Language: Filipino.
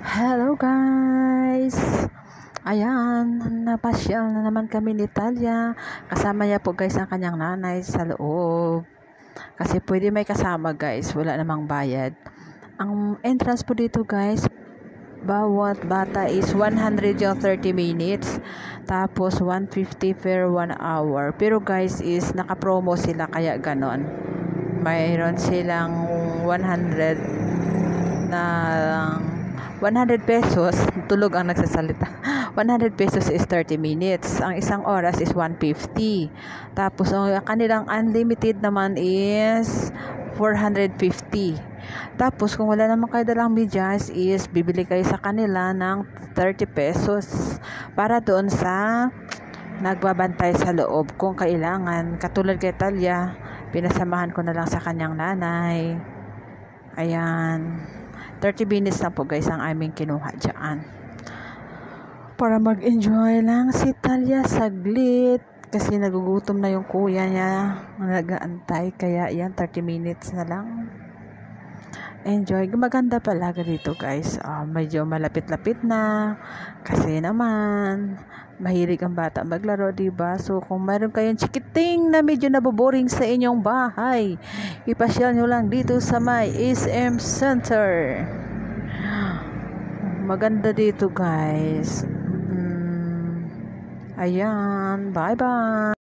Hello guys! Ayan, napasyal na naman kami ni Talia. Kasama niya po guys ang kanyang nanay sa loob. Kasi pwede may kasama guys, wala namang bayad. Ang entrance po dito guys, bawat bata is 130 minutes. Tapos 150 per 1 hour. Pero guys is naka-promo sila kaya ganon. Mayroon silang 100 na 100 pesos, tulog ang nagsasalita. 100 pesos is 30 minutes. Ang isang oras is 150. Tapos, ang kanilang unlimited naman is 450. Tapos, kung wala naman kayo dalang medyas, is bibili kayo sa kanila ng 30 pesos para doon sa nagbabantay sa loob kung kailangan. Katulad kay Talia, pinasamahan ko na lang sa kanyang nanay. Ayan. 30 minutes na po guys ang aming kinuha dyan. Para mag-enjoy lang si Talia saglit. Kasi nagugutom na yung kuya niya. Nag-aantay. Kaya yan, 30 minutes na lang. Enjoy. Maganda pala dito guys. Medyo malapit-lapit na. Kasi naman, mahilig ang bata maglaro, diba? So, kung mayroon kayong chikiting na medyo naboboring sa inyong bahay, ipasyal nyo lang dito sa may SM Center. Maganda dito, guys. Ayan. Bye-bye.